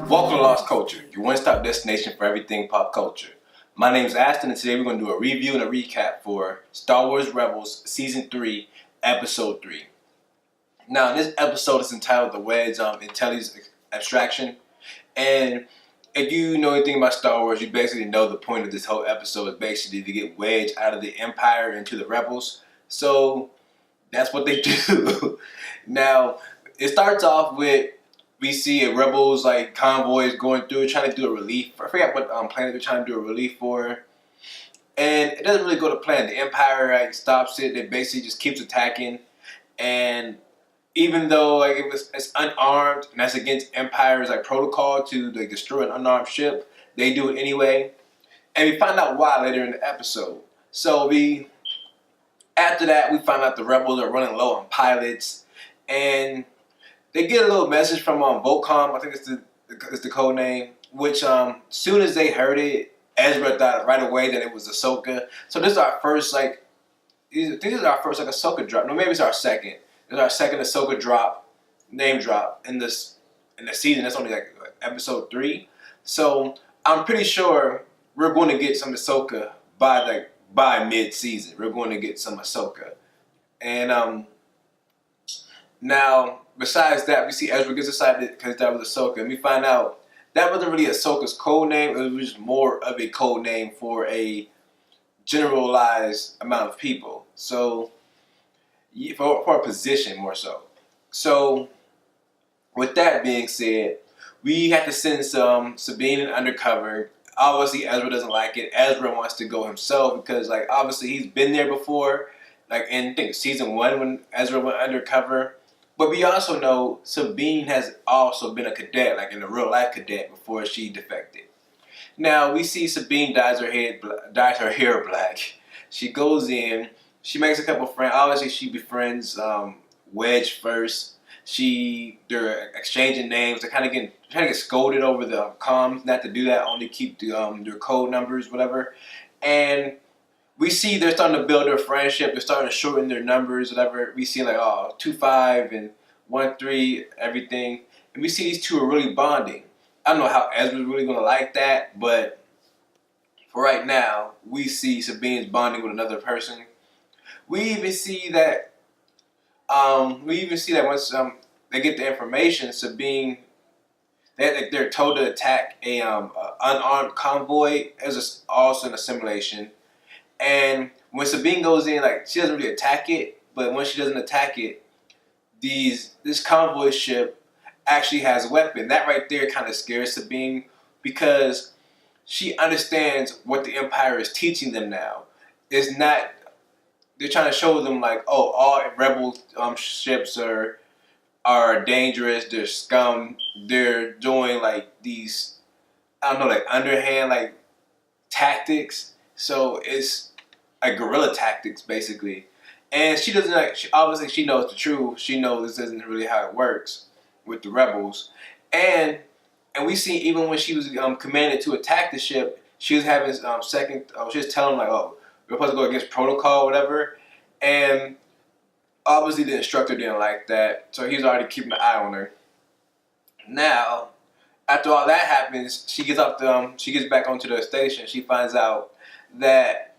Welcome to Lost Culture, your one-stop destination for everything pop culture. My name is Aston, and today we're going to do a review and a recap for Star Wars Rebels Season 3, Episode 3. Now, in this episode is entitled The Wedge Intelligence Abstraction, and if you know anything about Star Wars, you basically know the point of this whole episode is basically to get Wedge out of the Empire into the Rebels. So, that's what they do. Now, it starts off with we see a rebels like convoys going through trying to do a relief. I forgot what planet they're trying to do a relief for, and it doesn't really go to plan. The Empire stops it. It basically just keeps attacking, and even though it's unarmed and that's against Empire's protocol to destroy an unarmed ship, they do it anyway, and we find out why later in the episode. So after that we find out the rebels are running low on pilots, and they get a little message from Volcom, I think it's the code name, which soon as they heard it, Ezra thought right away that it was Ahsoka. So this is our first Ahsoka drop. No, maybe it's our second. It's our second Ahsoka name drop in the season. That's only episode 3. So I'm pretty sure we're going to get some Ahsoka by mid-season. We're going to get some Ahsoka, and now, besides that, we see Ezra gets excited because that was Ahsoka, and we find out that wasn't really Ahsoka's code name. It was just more of a code name for a generalized amount of people. So, for a position more so. So, with that being said, we have to send Sabine in undercover. Obviously, Ezra doesn't like it. Ezra wants to go himself because, obviously he's been there before, in I think season 1 when Ezra went undercover. But we also know Sabine has also been a cadet, in a real life cadet, before she defected. Now we see Sabine dyes her hair black. She goes in, she makes a couple friends. Obviously she befriends Wedge first. They're exchanging names. They're trying to get scolded over the comms, not to do that, only keep their code numbers, whatever. And we see they're starting to build their friendship. They're starting to shorten their numbers, whatever. We see 2-5 and 1-3, everything. And we see these two are really bonding. I don't know how Ezra's really going to like that, but for right now, we see Sabine's bonding with another person. We even see that once they get the information, Sabine, they're told to attack a unarmed convoy. It's also an assimilation. And when Sabine goes in, she doesn't really attack it, but when she doesn't attack it, this convoy ship actually has a weapon. That right there kind of scares Sabine because she understands what the Empire is teaching them now. It's not, they're trying to show them all rebel ships are dangerous, they're scum, they're doing these, underhand tactics. So it's guerrilla tactics basically, and she doesn't obviously she knows the truth. She knows this isn't really how it works with the rebels, and we see even when she was commanded to attack the ship, she was having she was telling them we're supposed to go against protocol, whatever, and obviously the instructor didn't like that, so he was already keeping an eye on her. Now, after all that happens, she gets back onto the station. She finds out that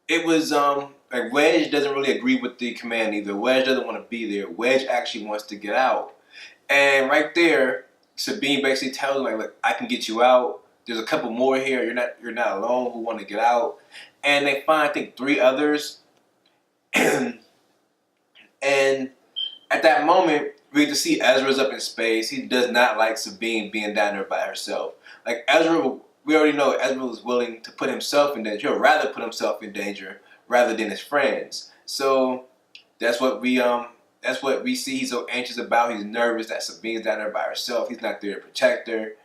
it was Wedge doesn't really agree with the command either. Wedge doesn't want to be there. Wedge actually wants to get out. And right there, Sabine basically tells him look, I can get you out. There's a couple more here. You're not alone who want to get out. And they find I think 3 others. And at that moment, we get to see Ezra's up in space. He does not like Sabine being down there by herself. Ezra, we already know Ezra was willing to put himself in danger. He'll rather put himself in danger rather than his friends. So that's what we see. He's so anxious about. He's nervous that Sabine's down there by herself. He's not there to protect her.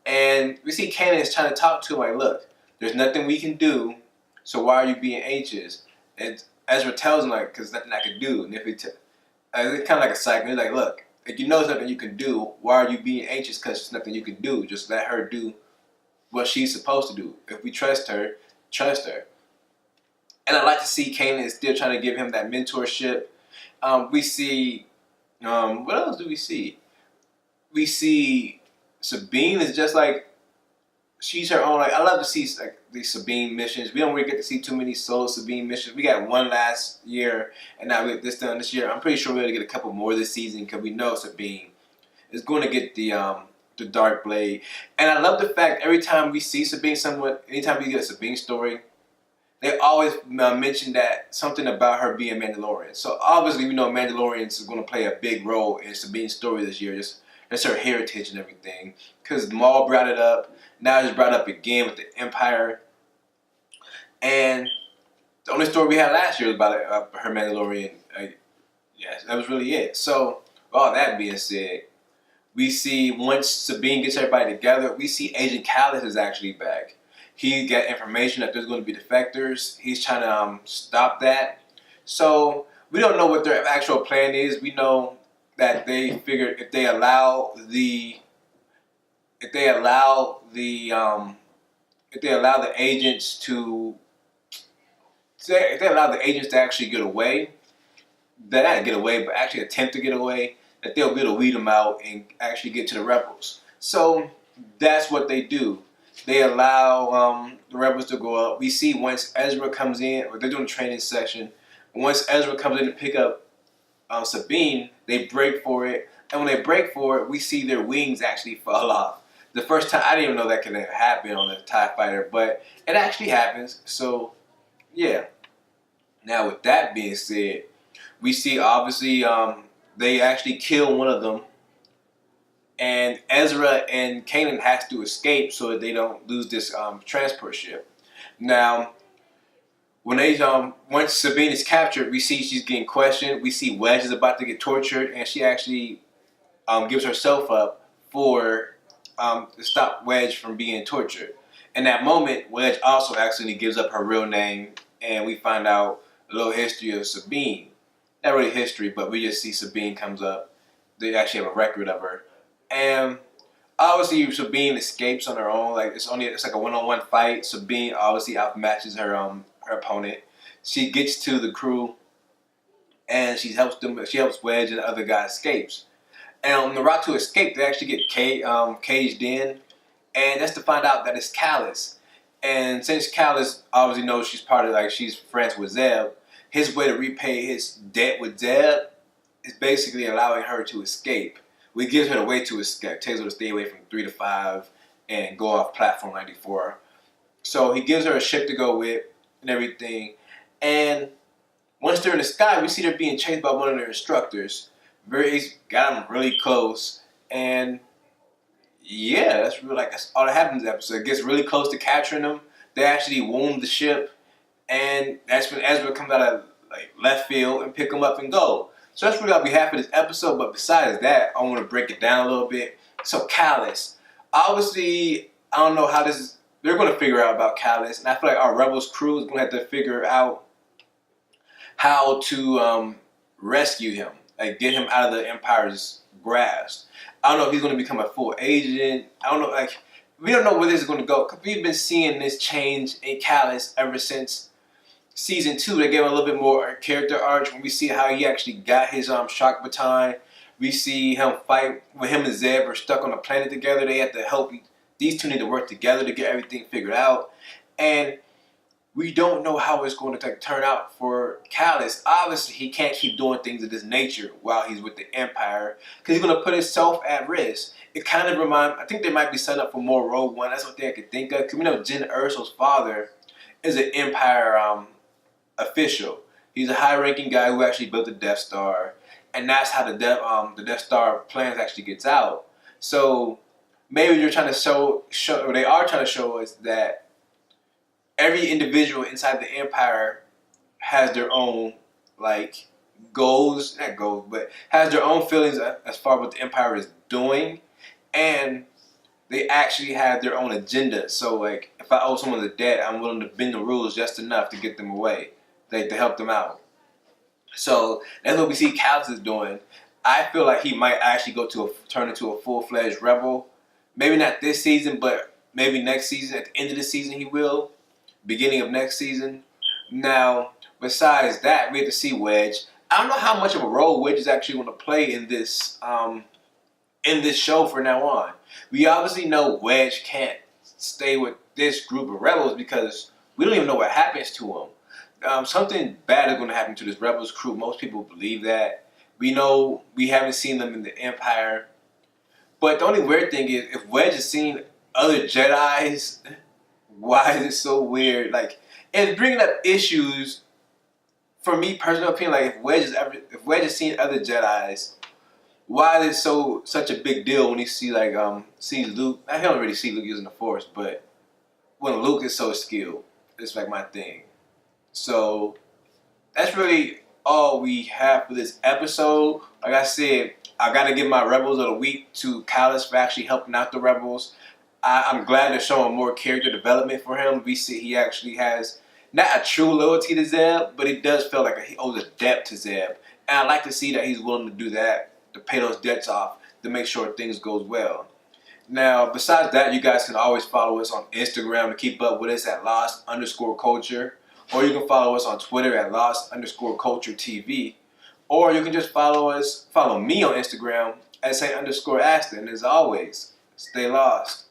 And we see Kanan is trying to talk to him look, there's nothing we can do, so why are you being anxious? And Ezra tells him because nothing I can do. And if it's kind of like a cycle. He's look, if you know there's nothing you can do, why are you being anxious? Because there's nothing you can do. Just let her do what she's supposed to do. If we trust her, trust her. And I like to see Kanan is still trying to give him that mentorship. We see, what else do we see? We see Sabine is just like, she's her own. Like, I love to see like these Sabine missions. We don't really get to see too many solo Sabine missions. We got one last year, and now we get this done this year. I'm pretty sure we're gonna get a couple more this season because we know Sabine is going to get the Dark Blade. And I love the fact every time we see Sabine, anytime we get a Sabine story, they always mention that something about her being Mandalorian. So obviously we know Mandalorians is going to play a big role in Sabine's story this year. Just her heritage and everything. Because Maul brought it up. Now it's brought up again with the Empire. And the only story we had last year was about her Mandalorian. Yes, that was really it. So with all that being said, we see once Sabine gets everybody together, we see Agent Kallus is actually back. He got information that there's going to be defectors. He's trying to stop that. So we don't know what their actual plan is. We know that they figured if they allow the agents to actually get away, that not get away, but actually attempt to get away, that they'll be able to weed them out and actually get to the rebels. So that's what they do. They allow the rebels to go up. We see once Ezra comes in, or they're doing a training session, once Ezra comes in to pick up Sabine, they break for it. And when they break for it, we see their wings actually fall off. The first time, I didn't even know that could happen on a TIE fighter, but it actually happens. So, yeah. Now, with that being said, we see obviously they actually kill one of them. And Ezra and Kanan has to escape so that they don't lose this transport ship. Now, when they once Sabine is captured, we see she's getting questioned. We see Wedge is about to get tortured, and she actually gives herself up for to stop Wedge from being tortured. In that moment, Wedge also accidentally gives up her real name, and we find out a little history of Sabine. Not really history, but we just see Sabine comes up. They actually have a record of her. And obviously Sabine escapes on her own. Like it's like a one-on-one fight. Sabine obviously outmatches her her opponent. She gets to the crew and she helps Wedge and the other guy escapes. And on the route to escape, they actually get caged in, and that's to find out that it's Kallus. And since Kallus obviously knows she's friends with Zeb, his way to repay his debt with Zeb is basically allowing her to escape. We gives her the way to escape, tells her to stay away from 3 to 5 and go off platform 94. So he gives her a ship to go with and everything. And once they're in the sky, we see they're being chased by one of their instructors. He's got them really close. And yeah, that's all that happens in the episode. It gets really close to capturing them. They actually wound the ship. And that's when Ezra comes out of left field and pick them up and go. So that's really all we have for this episode. But besides that, I want to break it down a little bit. So Kallus, obviously, I don't know how this is. They're going to figure out about Kallus, and I feel like our Rebels crew is going to have to figure out how to rescue him, like get him out of the Empire's grasp. I don't know if he's going to become a full agent. I don't know, we don't know where this is going to go. Cause we've been seeing this change in Kallus ever since season 2. They gave him a little bit more character arc when we see how he actually got his shock baton. We see him fight when him and Zeb are stuck on a planet together. They have to help. These two need to work together to get everything figured out. And we don't know how it's going to turn out for Kallus. Obviously, he can't keep doing things of this nature while he's with the Empire because he's going to put himself at risk. It kind of I think they might be set up for more Rogue One. That's what they could think of. Because we know Jyn Erso's father is an Empire official. He's a high-ranking guy who actually built the Death Star. And that's how the Death Star plans actually gets out. So maybe they're trying to or they are trying to show us that every individual inside the Empire has their own goals, not goals, but has their own feelings as far as what the Empire is doing, and they actually have their own agenda. So if I owe someone a debt, I'm willing to bend the rules just enough to get them away, to help them out. So that's what we see Kallus is doing. I feel like he might actually turn into a full-fledged rebel. Maybe not this season, but maybe next season. At the end of the season, he will. Beginning of next season. Now, besides that, we have to see Wedge. I don't know how much of a role Wedge is actually going to play in this in this show from now on. We obviously know Wedge can't stay with this group of rebels because we don't even know what happens to him. Something bad is going to happen to this rebels crew. Most people believe that. We know we haven't seen them in the Empire. But the only weird thing is, if Wedge has seen other Jedi's, why is it so weird? Like, it's bringing up issues. For me, personal opinion, like if Wedge has seen other Jedi's, why is it such a big deal when he sees Luke? I don't really see Luke using the Force, but when Luke is so skilled, it's like my thing. So that's really all we have for this episode. Like I said, I got to give my Rebels of the Week to Callus for actually helping out the Rebels. I'm glad they're showing more character development for him. We see he actually has not a true loyalty to Zeb, but it does feel like he owes a debt to Zeb. And I like to see that he's willing to do that, to pay those debts off, to make sure things goes well. Now, besides that, you guys can always follow us on Instagram to keep up with us at Lost_Culture. Or you can follow us on Twitter at Lost_Culture TV. Or you can just follow me on Instagram at Saint_Aston. As always, stay lost.